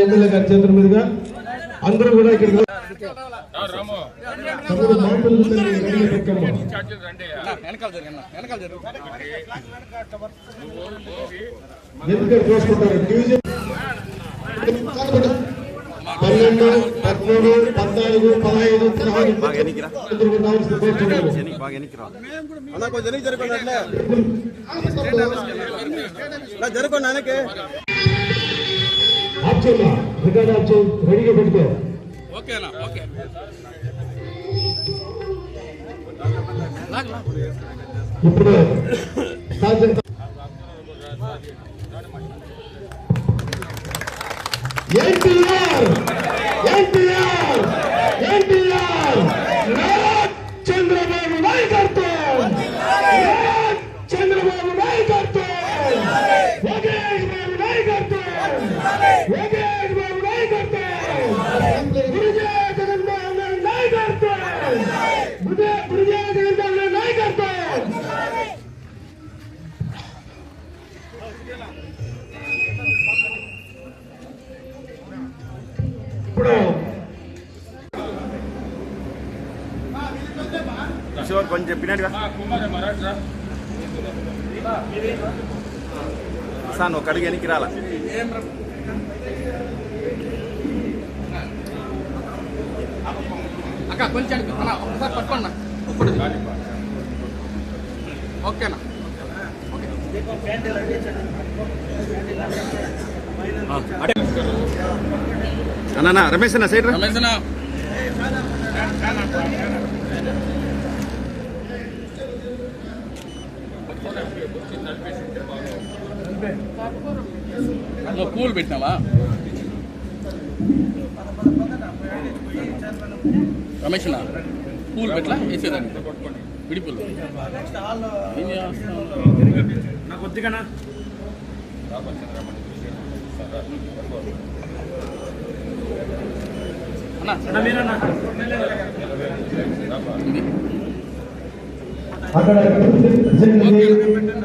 MLA గారి చేతుల మీదుగా అందరూ కూడా ఇక్కడ ఎందుకంటే చూసుకుంటారు డివిజన్ 12, 13, 14, 15, రికార్డ్ ఆప్షన్ రెడీగా పెట్టుకో. ఓకేనా? ఓకే. ఇప్పుడు చంద్రబాబు నాయకత్వం, చంద్రబాబు నాయకత్వం, లోకేష్ బాబు నాయకత్వం, లోకేష్ బాబు నాయకత్వం, గురుజయ జగన్మోహన్ రెడ్డి నాయకత్వం, గురుజయ జగన్మోహన్ రెడ్డి నాయకత్వం. ఇప్పుడు కొంచెం చెప్పినట్టుగా సార్ ఒక అడిగి వెనక్కి రాలా. అక్క కొంచెం ఒకసారి పట్టుకోండి ఓకేనా? అన్నా రమేష్ అన్న సైడ్ రమేష్ అన్న పూలు పెట్టినావా రమేష్ అన్న? పూలు పెట్టలా వేసేదాన్ని విడిపులు ఏం చేస్తాను నాకు వద్దుగానా. అక్కడ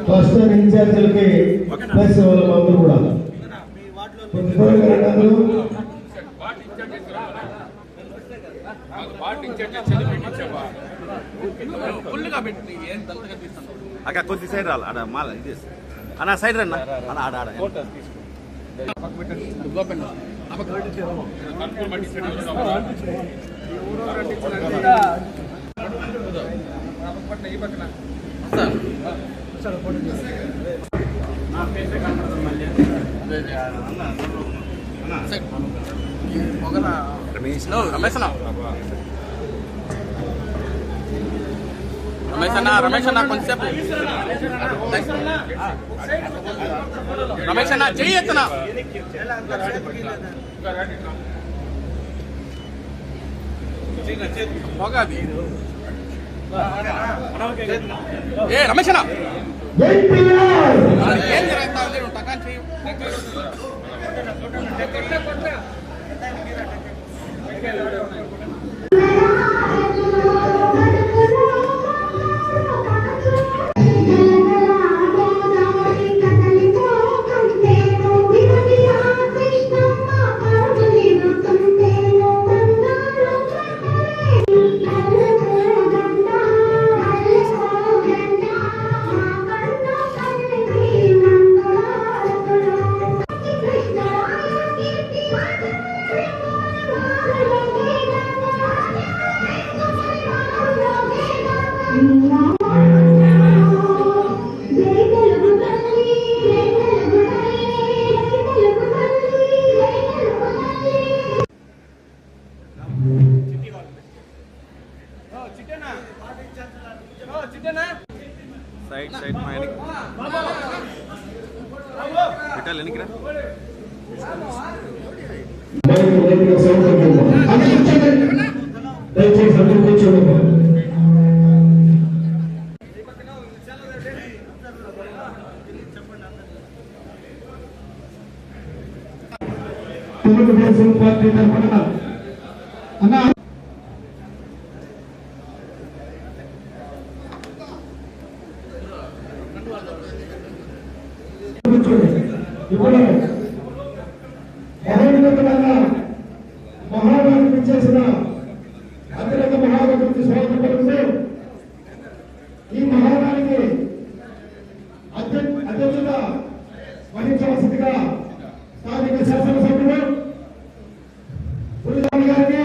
క్లస్టర్ ఇన్ఛార్జీలకి ప్లస్ అందరూ కూడా అక్కడ కొద్ది సైడ్ రాలి ఆడ మాల ఇది అన్న సైడ్ రన్నా అన్న ఆడ ఆడ రమేష్ అన్న కొంచెంసేపు రమేష్ అన్న చెయ్యొచ్చునా ఏ రమేష్ అన్న ఏం జరుగుతుంది టకాన్ చెయ్యి. సైడ్ సైడ్ మైనింగ్ పెట్టాలి ఎన్నికరా అన్న ఇప్పుడు ఇచ్చేసిన అతిరథ మహాభగవతి స్వాగతం పలుకుతూ ఈ మహానానికి అధ్యక్షత వహించవలసిందిగా స్థానిక శాసనసభ్యులు పులిరామ గారికి,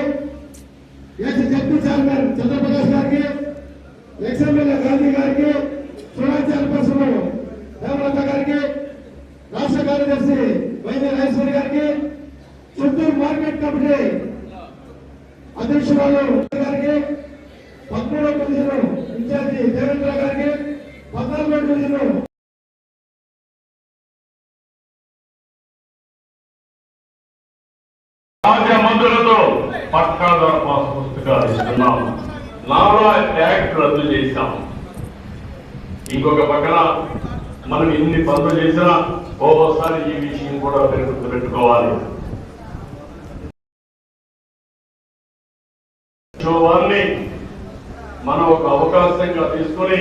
జడ్పీ చైర్మన్ చంద్రప్రకాష్ గారికి, ఎక్స్ఎమ్మెల్యే గాంధీ గారికి, చూడాలి చైర్పర్సన్ దేవలత గారికి, రాష్ట్ర కార్యదర్శి వైద్య రాజేశ్వరి గారికి, చిత్తూరు మార్కెట్ కమిటీ అధ్యక్షురాలు గారికి, 13వ డివిజన్ ఇన్ఛార్జి దేవేంద్ర గారికి, 14వ డివిజన్ మంత్రులతో పట్టాదారు పాస్ పుస్తకాలు ఇస్తున్నాం. నాలా యాక్ట్ రద్దు చేశాం. ఇంకొక పక్కన మనం ఇన్ని పనులు చేసినా ఓసారి ఈ విషయం కూడా పెట్టుకోవాలి. వారిని మనం ఒక అవకాశంగా తీసుకొని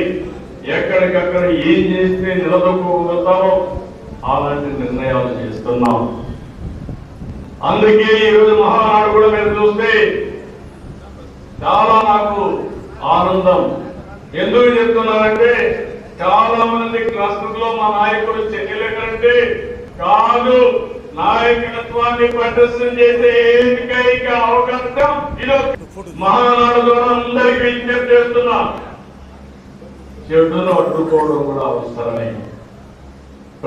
ఎక్కడికక్కడ ఏం చేస్తే నిలదొక్కుతామో అలాంటి నిర్ణయాలు చేస్తున్నాం. అందుకే ఈరోజు మహానాడు కూడా మీరు చూస్తే చాలా నాకు ఆనందం. ఎందుకు చెప్తున్నానంటే చాలా మంది రాష్ట్రంలో మా నాయకుడు చెన్నెలేకంటే కాదు, నాయకత్వాన్ని ప్రదర్శన చేసే ఏకైక అవకాశం ఇది మహానాడు ద్వారా అందరికీ విజ్ఞప్తి చేస్తున్నా. చెడును అడ్డుకోవడం కూడా అవసరమే.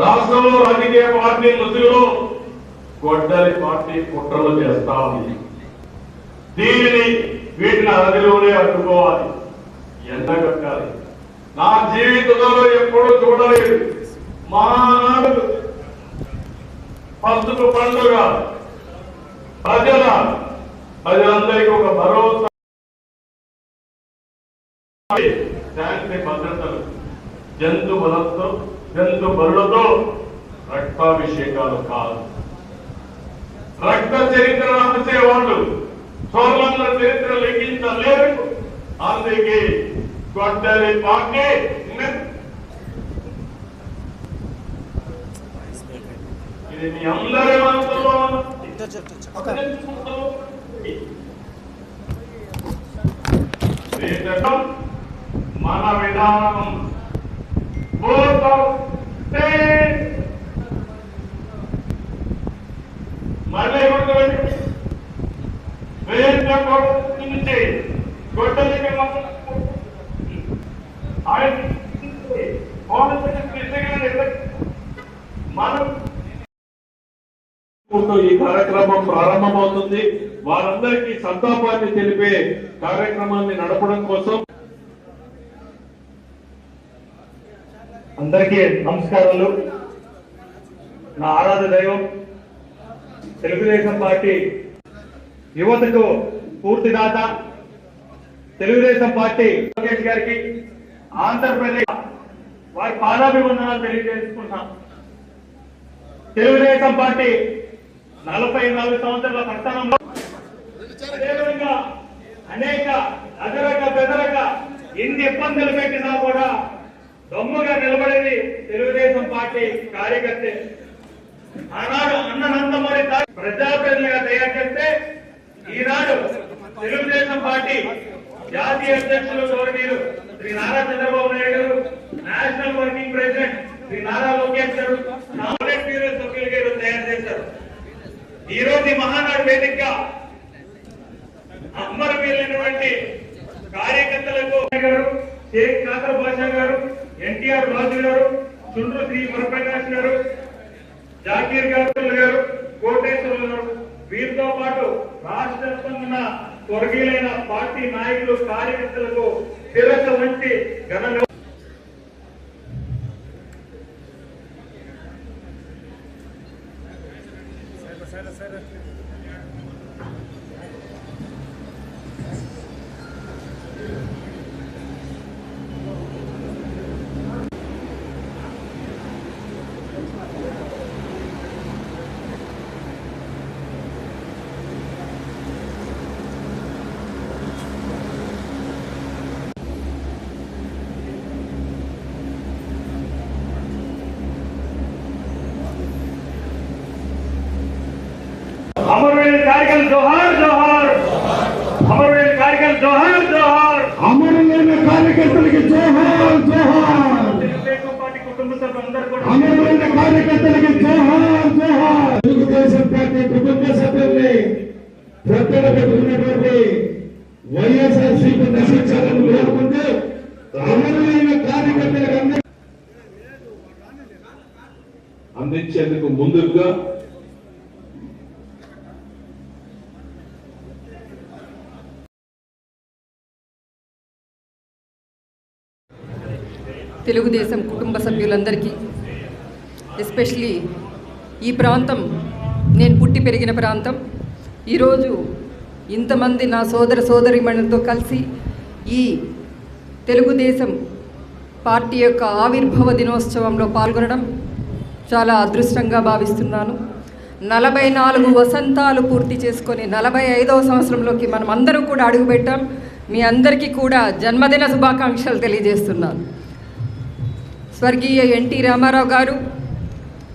రాష్ట్రంలో రాజకీయ పార్టీ ముసుగులో గొడ్డలి పార్టీ కుట్రలు చేస్తా ఉంది. దీనిని వీటిని అరదిలోనే అడ్డుకోవాలి, ఎండగట్టాలి. నా జీవితంలో ఎప్పుడూ చూడలేదు మహానాడు పసుపు పండుగ ప్రజలందరికీ ఒక భరోసా, శాంతి భద్రతలు, జంతు బరులతో రక్తాభిషేకాలు కాదు. రక్త చరిత్ర రాసేవాళ్ళు సోదరుల చరిత్ర లెక్కించలేరు. అందుకే గొడ్డలి పార్టీ ఇది మీ అందరి మనసులో మన విధానం మళ్ళీ గొడ్డలికి మనం ఈ కార్యక్రమం ప్రారంభమవుతుంది. వారందరికీ సంతాపాన్ని తెలిపే కార్యక్రమాన్ని నడపడం కోసం అందరికీ నమస్కారాలు. నా ఆరాధ దైవం తెలుగుదేశం పార్టీ యువతకు పూర్తిదాత తెలుగుదేశం పార్టీ లోకేష్ గారికి ఆంధ్రప్రదేశ్ వారి పాదాభివందనాలు తెలియజేసుకుంటాం. తెలుగుదేశం పార్టీ 44 సంవత్సరాల ప్రస్థానంలో అదేవిధంగా అనేక అదరక బెదరక ఎన్ని ఇబ్బందులు పెట్టినా కూడా దమ్ముగా నిలబడేది తెలుగుదేశం పార్టీ కార్యకర్తే. ఆనాడు అన్న నందమూరి ప్రజాప్రతినిధిగా తయారు చేస్తే ఈనాడు తెలుగుదేశం పార్టీ జాతీయ అధ్యక్షులు గౌరవనీయులు శ్రీ నారా చంద్రబాబు నాయుడు గారు, national working president Shri Nara Lokesh గారు, కాంగ్రెస్ బ్యూరో సభ్యులుగా ఈరోజు తయారు చేశారు. ఈ రోజు ఈ మహానాడు వేదికగా అమరవీరులైనటువంటి కార్యకర్తలకు గారు, షేక్ ఖాదర్ బాషా గారు, ఎన్టీఆర్ రాజు గారు, చుండ్రు శ్రీ వరప్రకాష్ గారు, జాకీర్ గారు, కోటేశ్వరులు గారు, వీరితో పాటు రాష్ట్ర వ్యాప్తంగా స్వర్గీయులైన పార్టీ నాయకులు కార్యకర్తలకు శిరస్సు వంచి ఘనంగా అమరవీరుల కార్యక్రమం జోహార్ జోహార్. జోహార్ జోహార్. అమరులైన కార్యకర్తలకి జోహార్ జోహార్. తెలుగుదేశం పార్టీ కుటుంబ సభ్యులందరూ కూడా అమరులైన కార్యకర్తలకి జోహార్ జోహార్. తెలుగుదేశం పార్టీ కుటుంబ సభ్యుల్ని ప్రజలు పెట్టుకున్నటువంటి వైఎస్ఆర్సీపీ నశించాలని కోరుకుంటూ అమరులైన కార్యకర్తలకు అందించేందుకు ముందుగా తెలుగుదేశం కుటుంబ సభ్యులందరికీ, ఎస్పెషలీ ఈ ప్రాంతం నేను పుట్టి పెరిగిన ప్రాంతం, ఈరోజు ఇంతమంది నా సోదర సోదరీమణులతో కలిసి ఈ తెలుగుదేశం పార్టీ యొక్క ఆవిర్భావ దినోత్సవంలో పాల్గొనడం చాలా అదృష్టంగా భావిస్తున్నాను. 44 వసంతాలు పూర్తి చేసుకొని 45వ సంవత్సరంలోకి మనం అందరూ కూడా అడుగుపెట్టాం. మీ అందరికీ కూడా జన్మదిన శుభాకాంక్షలు తెలియజేస్తున్నాను. స్వర్గీయ ఎన్టీ రామారావు గారు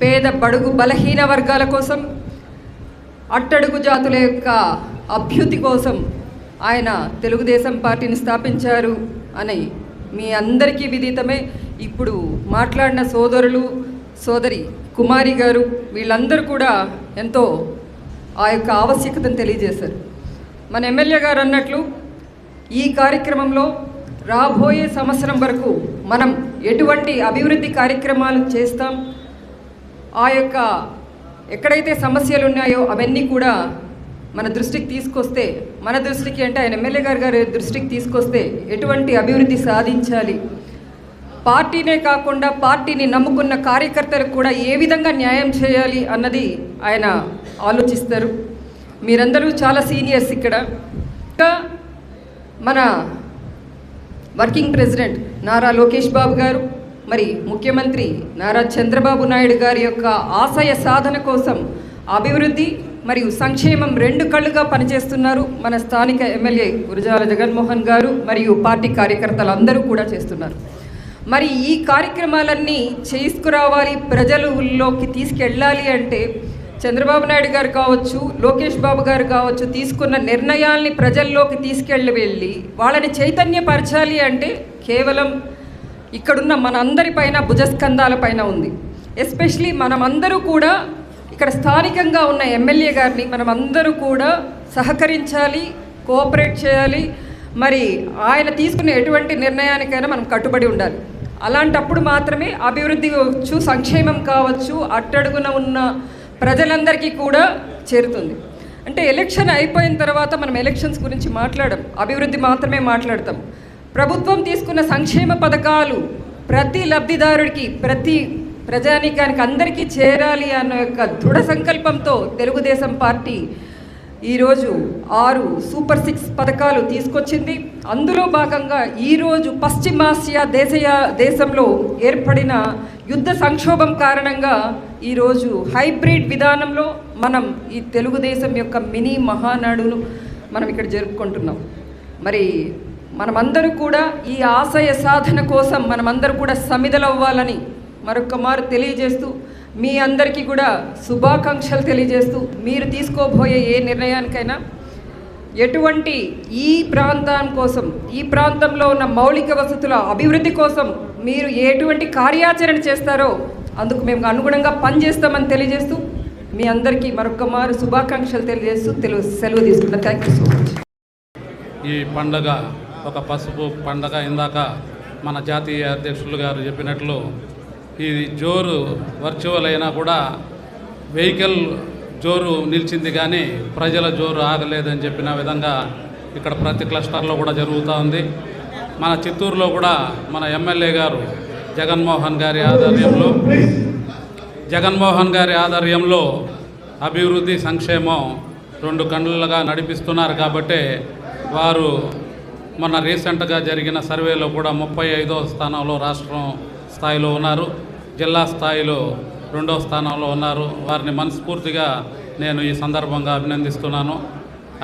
పేద బడుగు బలహీన వర్గాల కోసం, అట్టడుగు జాతుల యొక్క అభ్యుతి కోసం ఆయన తెలుగుదేశం పార్టీని స్థాపించారు అని మీ అందరికీ విదితమే. ఇప్పుడు మాట్లాడిన సోదరులు సోదరి కుమారి గారు వీళ్ళందరూ కూడా ఎంతో ఆ యొక్క ఆవశ్యకతను తెలియజేశారు. మన ఎమ్మెల్యే గారు అన్నట్లు ఈ కార్యక్రమంలో రాబోయే సంవత్సరం వరకు మనం ఎటువంటి అభివృద్ధి కార్యక్రమాలు చేస్తాం, ఆ యొక్క ఎక్కడైతే సమస్యలు ఉన్నాయో అవన్నీ కూడా మన దృష్టికి తీసుకొస్తే, మన దృష్టికి అంటే ఆయన ఎమ్మెల్యే గారి దృష్టికి తీసుకొస్తే ఎటువంటి అభివృద్ధి సాధించాలి, పార్టీనే కాకుండా పార్టీని నమ్ముకున్న కార్యకర్తలకు కూడా ఏ విధంగా న్యాయం చేయాలి అన్నది ఆయన ఆలోచిస్తారు. మీరందరూ చాలా సీనియర్స్ ఇక్కడ. ఇంకా మన వర్కింగ్ ప్రెసిడెంట్ నారా లోకేష్ బాబు గారు, మరి ముఖ్యమంత్రి నారా చంద్రబాబు నాయుడు గారి యొక్క ఆశయ సాధన కోసం అభివృద్ధి మరియు సంక్షేమం 2 కళ్ళుగా పనిచేస్తున్నారు మన స్థానిక ఎమ్మెల్యే గురజాల జగన్మోహన్ గారు మరియు పార్టీ కార్యకర్తలు అందరూ కూడా చేస్తున్నారు. మరి ఈ కార్యక్రమాలన్నీ చేసుకురావాలి, ప్రజలలోకి తీసుకెళ్ళాలి అంటే చంద్రబాబు నాయుడు గారు కావచ్చు, లోకేష్ బాబు గారు కావచ్చు, తీసుకున్న నిర్ణయాల్ని ప్రజల్లోకి వెళ్ళి వాళ్ళని చైతన్యపరచాలి అంటే కేవలం ఇక్కడున్న మన అందరిపైన భుజస్కంధాల పైన ఉంది. ఎస్పెషలీ మనమందరూ కూడా ఇక్కడ స్థానికంగా ఉన్న ఎమ్మెల్యే గారిని మనమందరూ కూడా సహకరించాలి, కోఆపరేట్ చేయాలి. మరి ఆయన తీసుకునే ఎటువంటి నిర్ణయానికైనా మనం కట్టుబడి ఉండాలి. అలాంటప్పుడు మాత్రమే అభివృద్ధి కావచ్చు, సంక్షేమం కావచ్చు, అట్టడుగున ఉన్న ప్రజలందరికీ కూడా చేరుతుంది. అంటే ఎలక్షన్ అయిపోయిన తర్వాత మనం ఎలక్షన్స్ గురించి మాట్లాడం, అభివృద్ధి మాత్రమే మాట్లాడతాం. ప్రభుత్వం తీసుకున్న సంక్షేమ పథకాలు ప్రతి లబ్ధిదారుడికి, ప్రతి ప్రజానీకానికి అందరికీ చేరాలి అన్న యొక్క దృఢ సంకల్పంతో తెలుగుదేశం పార్టీ ఈరోజు 6 సూపర్ 6 పథకాలు తీసుకొచ్చింది. అందులో భాగంగా ఈరోజు పశ్చిమాసియా దేశంలో ఏర్పడిన యుద్ధ సంక్షోభం కారణంగా ఈరోజు హైబ్రిడ్ విధానంలో మనం ఈ తెలుగుదేశం యొక్క మినీ మహానాడును మనం ఇక్కడ జరుపుకుంటున్నాం. మరి మనమందరూ కూడా ఈ ఆశయ సాధన కోసం మనమందరూ కూడా సమిధలవ్వాలని మరొక మారు తెలియజేస్తూ, మీ అందరికీ కూడా శుభాకాంక్షలు తెలియజేస్తూ, మీరు తీసుకోబోయే ఏ నిర్ణయానికైనా ఎటువంటి ఈ ప్రాంతం కోసం, ఈ ప్రాంతంలో ఉన్న మౌలిక వసతుల అభివృద్ధి కోసం మీరు ఎటువంటి కార్యాచరణ చేస్తారో అందుకు మేము అనుగుణంగా పనిచేస్తామని తెలియజేస్తూ, మీ అందరికీ మరొక మారు శుభాకాంక్షలు తెలియజేస్తూ సెలవు తీసుకున్నాను. Thank you so much. ఈ పండగ ఒక పసుపు పండగ. ఇందాక మన జాతీయ అధ్యక్షులు గారు చెప్పినట్లు ఇది జోరు వర్చువల్ అయినా కూడా వెహికల్ జోరు నిలిచింది కానీ ప్రజల జోరు ఆగలేదని చెప్పిన విధంగా ఇక్కడ ప్రతి క్లస్టర్లో కూడా జరుగుతూ ఉంది. మన చిత్తూరులో కూడా మన ఎమ్మెల్యే గారు జగన్మోహన్ గారి ఆధ్వర్యంలో అభివృద్ధి సంక్షేమం 2 కన్నులుగా నడిపిస్తున్నారు. కాబట్టి వారు మొన్న రీసెంట్గా జరిగిన సర్వేలో కూడా 35వ స్థానంలో రాష్ట్రం స్థాయిలో ఉన్నారు, జిల్లా స్థాయిలో 2వ స్థానంలో ఉన్నారు. వారిని మనస్ఫూర్తిగా నేను ఈ సందర్భంగా అభినందిస్తున్నాను.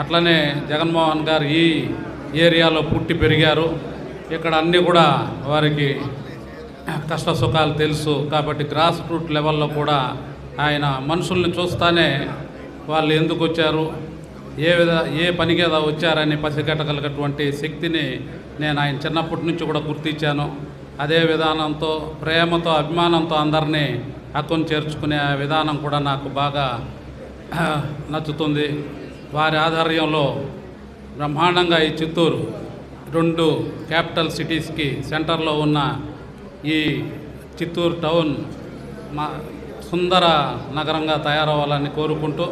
అట్లనే జగన్మోహన్ గారు ఈ ఏరియాలో పుట్టి పెరిగారు. ఇక్కడ అన్నీ కూడా వారికి కష్ట సుఖాలు తెలుసు. కాబట్టి గ్రాస్ రూట్ లెవెల్లో కూడా ఆయన మనుషుల్ని చూస్తానే వాళ్ళు ఎందుకు వచ్చారు, ఏ పనికి ఏదో వచ్చారని పసిగట్టగలిగినటువంటి శక్తిని నేను ఆయన చిన్నప్పటి నుంచి కూడా గుర్తించాను. అదే విధానంతో ప్రేమతో అభిమానంతో అందరినీ హక్కును చేర్చుకునే విధానం కూడా నాకు బాగా నచ్చుతుంది. వారి ఆధ్వర్యంలో బ్రహ్మాండంగా ఈ చిత్తూరు 2 క్యాపిటల్ సిటీస్కి సెంటర్లో ఉన్న ఈ చిత్తూరు టౌన్ సుందర నగరంగా తయారవ్వాలని కోరుకుంటూ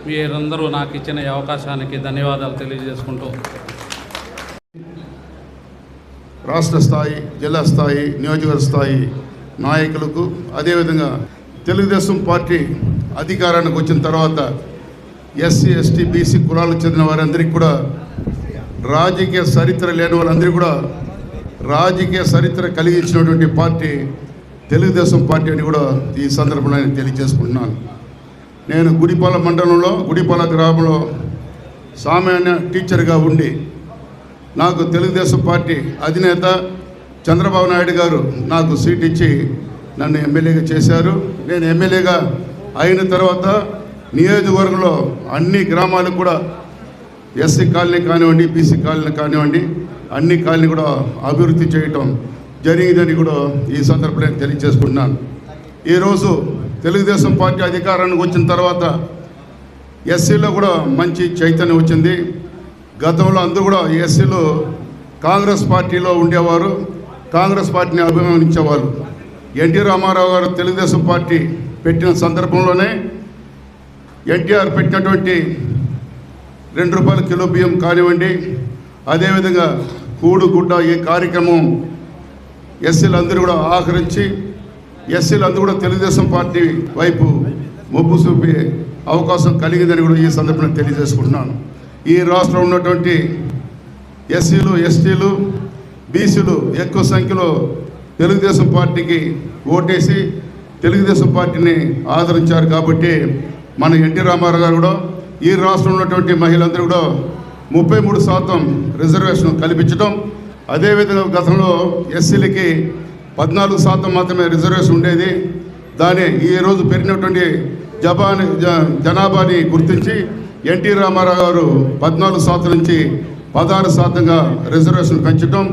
మీరందరూ నాకు ఇచ్చిన ఈ అవకాశానికి ధన్యవాదాలు తెలియజేసుకుంటూ రాష్ట్ర స్థాయి, జిల్లా స్థాయి, నియోజకవర్గ స్థాయి నాయకులకు, అదేవిధంగా తెలుగుదేశం పార్టీ అధికారానికి వచ్చిన తర్వాత ఎస్సీ, ఎస్టీ, బీసీ కులాలకు చెందిన వారందరికీ కూడా రాజకీయ చరిత్ర లేని వాళ్ళందరికీ కూడా రాజకీయ చరిత్ర కలిగించినటువంటి పార్టీ తెలుగుదేశం పార్టీ అని కూడా ఈ సందర్భంలో నేను తెలియజేసుకుంటున్నాను. నేను గుడిపాల మండలంలో, గుడిపాల గ్రామంలో సామాన్య టీచర్గా ఉండి నాకు తెలుగుదేశం పార్టీ అధినేత చంద్రబాబు నాయుడు గారు నాకు సీట్ ఇచ్చి నన్ను ఎమ్మెల్యేగా చేశారు. నేను ఎమ్మెల్యేగా అయిన తర్వాత నియోజకవర్గంలో అన్ని గ్రామాలకు కూడా ఎస్సీ కాలనీ కానివ్వండి, బీసీ కాలనీ కానివ్వండి, అన్ని కాలనీ కూడా అభివృద్ధి చేయటం జరిగిందని కూడా ఈ సందర్భంలో నేను తెలియజేసుకుంటున్నాను. ఈరోజు తెలుగుదేశం పార్టీ అధికారానికి వచ్చిన తర్వాత ఎస్సీలో కూడా మంచి చైతన్యం వచ్చింది. గతంలో అందరూ కూడా ఎస్సీలు కాంగ్రెస్ పార్టీలో ఉండేవారు, కాంగ్రెస్ పార్టీని అభిమానించేవారు. ఎన్టీ రామారావు గారు తెలుగుదేశం పార్టీ పెట్టిన సందర్భంలోనే ఎన్టీఆర్ పెట్టినటువంటి ₹2 కిలో బియ్యం కానివ్వండి, అదేవిధంగా కూడు గుడ్డ ఈ కార్యక్రమం ఎస్సీలందరూ కూడా ఆహరించి ఎస్సీలందరూ కూడా తెలుగుదేశం పార్టీ వైపు మొగ్గు చూపే అవకాశం కలిగిందని కూడా ఈ సందర్భంగా తెలియజేసుకుంటున్నాను. ఈ రాష్ట్రంలో ఉన్నటువంటి ఎస్సీలు, ఎస్టీలు, బీసీలు ఎక్కువ సంఖ్యలో తెలుగుదేశం పార్టీకి ఓటేసి తెలుగుదేశం పార్టీని ఆదరించారు. కాబట్టి మన ఎన్టీ రామారావు గారు కూడా ఈ రాష్ట్రంలో ఉన్నటువంటి మహిళలందరూ కూడా 33% రిజర్వేషన్ కల్పించడం, అదేవిధంగా గతంలో ఎస్సీలకి 14% మాత్రమే రిజర్వేషన్ ఉండేది. దాన్ని ఈరోజు పెరిగినటువంటి జనాభాని గుర్తించి ఎన్టీ రామారావు గారు 14% నుంచి 16%గా రిజర్వేషన్ పెంచడం,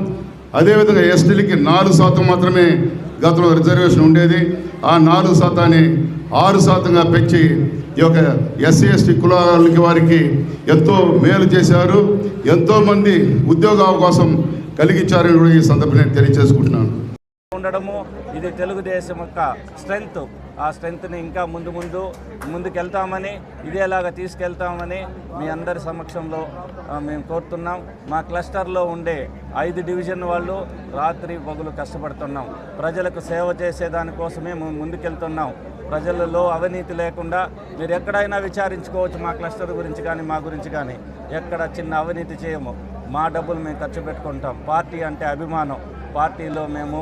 అదేవిధంగా ఎస్టీలకి 4% మాత్రమే గతంలో రిజర్వేషన్ ఉండేది. ఆ 4%ని 6%గా పెంచి ఈ యొక్క ఎస్సీ, ఎస్టీ కులాలకి వారికి ఎంతో మేలు చేశారు. ఎంతోమంది ఉద్యోగ అవకాశం కలిగించారని కూడా ఈ సందర్భంగా తెలియజేసుకుంటున్నాను. ఉండడము ఇది తెలుగుదేశం యొక్క స్ట్రెంగ్త్. ఆ స్ట్రెంగ్త్ని ఇంకా ముందుకెళ్తామని, ఇదేలాగా తీసుకెళ్తామని మీ అందరి సమక్షంలో మేము కోరుతున్నాం. మా క్లస్టర్లో ఉండే 5 డివిజన్ వాళ్ళు రాత్రి పగలు కష్టపడుతున్నాం. ప్రజలకు సేవ చేసేదానికోసమే మేము ముందుకెళ్తున్నాం. ప్రజలలో అవినీతి లేకుండా మీరు ఎక్కడైనా విచారించుకోవచ్చు. మా క్లస్టర్ గురించి కానీ, మా గురించి కానీ ఎక్కడ చిన్న అవినీతి చేయము. మా డబ్బులు మేము ఖర్చు పెట్టుకుంటాం. పార్టీ అంటే అభిమానం. పార్టీలో మేము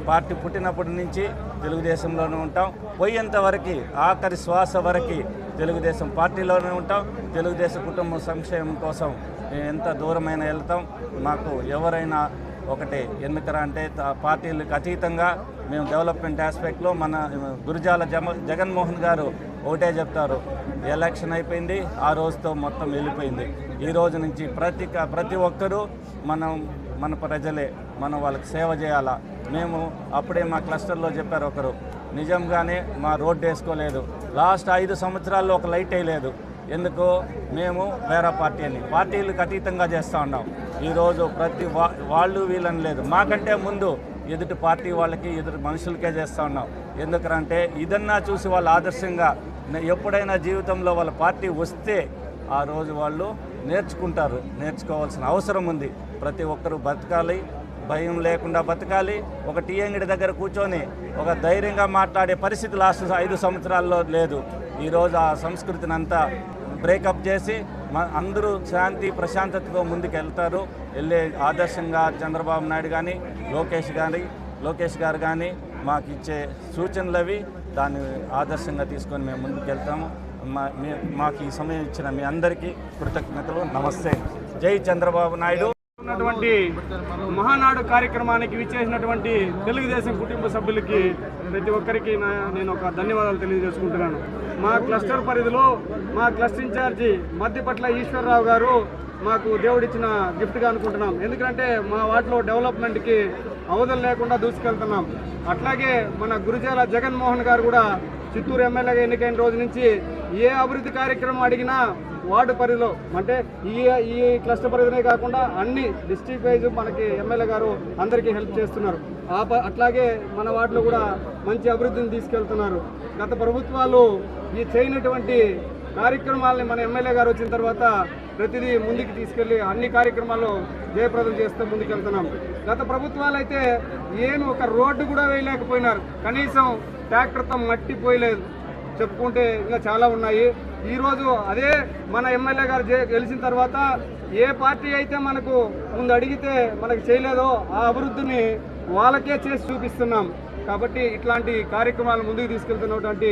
పార్టీ పుట్టినప్పటి నుంచి తెలుగుదేశంలోనే ఉంటాం. పోయేంత వరకు, ఆఖరి శ్వాస వరకు తెలుగుదేశం పార్టీలోనే ఉంటాం. తెలుగుదేశం కుటుంబ సంక్షేమం కోసం ఎంత దూరమైనా వెళ్తాం. మాకు ఎవరైనా ఒకటే, ఎందుకరా అంటే పార్టీలకు అతీతంగా మేము డెవలప్మెంట్ ఆస్పెక్ట్లో మన గురజాల జగన్మోహన్ గారు ఒకటే చెప్తారు, ఎలక్షన్ అయిపోయింది, ఆ రోజుతో మొత్తం వెళ్ళిపోయింది. ఈ రోజు నుంచి ప్రతి ఒక్కరూ మన ప్రజలే, మనం వాళ్ళకి సేవ చేయాలా. మేము అప్పుడే మా క్లస్టర్లో చెప్పారు ఒకరు, నిజంగానే మా రోడ్డు వేసుకోలేదు, లాస్ట్ 5 సంవత్సరాల్లో ఒక లైట్ వేయలేదు. ఎందుకు? మేము వేరే పార్టీ అని పార్టీలకు అతీతంగా చేస్తూ ఉన్నాం. ఈరోజు వాళ్ళు వీళ్ళని లేదు, మాకంటే ముందు ఎదుటి పార్టీ వాళ్ళకి, ఎదుటి మనుషులకే చేస్తూ ఉన్నాం. ఎందుకంటే ఇదన్నా చూసి వాళ్ళు ఆదర్శంగా ఎప్పుడైనా జీవితంలో వాళ్ళ పార్టీ వస్తే ఆ రోజు వాళ్ళు నేర్చుకోవాల్సిన అవసరం ఉంది. ప్రతి ఒక్కరూ బతకాలి, భయం లేకుండా బతకాలి. ఒక టీ అంగడి దగ్గర కూర్చొని ఒక ధైర్యంగా మాట్లాడే పరిస్థితి లాస్ట్ 5 సంవత్సరాల్లో లేదు. ఈరోజు ఆ సంస్కృతిని అంతా బ్రేకప్ చేసి అందరూ శాంతి ప్రశాంతతతో ముందుకు వెళ్ళే ఆదర్శంగా చంద్రబాబు నాయుడు కానీ, లోకేష్ గారు కానీ మాకు ఇచ్చే సూచనలు అవి, దాన్ని ఆదర్శంగా తీసుకొని మేము ముందుకు వెళ్తాము. మాకు ఈ సమయం ఇచ్చిన మీ అందరికీ కృతజ్ఞతలు. నమస్తే. జై చంద్రబాబు నాయుడు. ఉన్నటువంటి మహానాడు కార్యక్రమానికి విచ్చేసినటువంటి తెలుగుదేశం కుటుంబ సభ్యులకి ప్రతి ఒక్కరికి నేను ఒక ధన్యవాదాలు తెలియజేసుకుంటున్నాను. మా క్లస్టర్ పరిధిలో మా క్లస్టర్ ఇన్ఛార్జి మద్దిపట్ల ఈశ్వరరావు గారు మాకు దేవుడిచ్చిన గిఫ్ట్గా అనుకుంటున్నాం. ఎందుకంటే మా వార్డులో డెవలప్మెంట్కి అవధులు లేకుండా దూసుకెళ్తున్నాం. అట్లాగే మన గురుజాల జగన్మోహన్ గారు కూడా చిత్తూరు ఎమ్మెల్యేగా ఎన్నికైన రోజు నుంచి ఏ అభివృద్ధి కార్యక్రమం అడిగినా వార్డు పరిధిలో అంటే ఈ క్లస్టర్ పరిధినే కాకుండా అన్ని డిస్ట్రిక్ట్ వైజ్ మనకి ఎమ్మెల్యే గారు అందరికీ హెల్ప్ చేస్తున్నారు. అట్లాగే మన వార్డులో కూడా మంచి అభివృద్ధిని తీసుకెళ్తున్నారు. గత ప్రభుత్వాలు ఈ చేయనటువంటి కార్యక్రమాలని మన ఎమ్మెల్యే గారు వచ్చిన తర్వాత ప్రతిదీ ముందుకు తీసుకెళ్లి అన్ని కార్యక్రమాల్లో జయప్రదం చేస్తూ ముందుకెళ్తున్నాం. గత ప్రభుత్వాలు అయితే ఏమి ఒక రోడ్డు కూడా వేయలేకపోయినారు, కనీసం ట్రాక్టర్తో మట్టి పోయలేదు. చెప్పుకుంటే ఇంకా చాలా ఉన్నాయి. ఈరోజు అదే మన ఎమ్మెల్యే గారు గెలిచిన తర్వాత ఏ పార్టీ అయితే మనకు ముందు అడిగితే మనకు చేయలేదో ఆ అభివృద్ధిని వాళ్ళకే చేసి చూపిస్తున్నాం. కాబట్టి ఇట్లాంటి కార్యక్రమాలు ముందుకు తీసుకెళ్తున్నటువంటి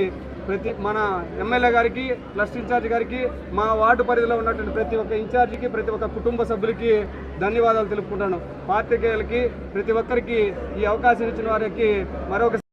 మన ఎమ్మెల్యే గారికి, క్లస్టర్ ఇన్ఛార్జ్ గారికి, మా వార్డు పరిధిలో ఉన్నటువంటి ప్రతి ఒక్క ఇన్ఛార్జికి, ప్రతి ఒక్క కుటుంబ సభ్యులకి ధన్యవాదాలు తెలుపుకుంటాను. పాత్రికేయులకి, ప్రతి ఒక్కరికి ఈ అవకాశం ఇచ్చిన వారికి మరొక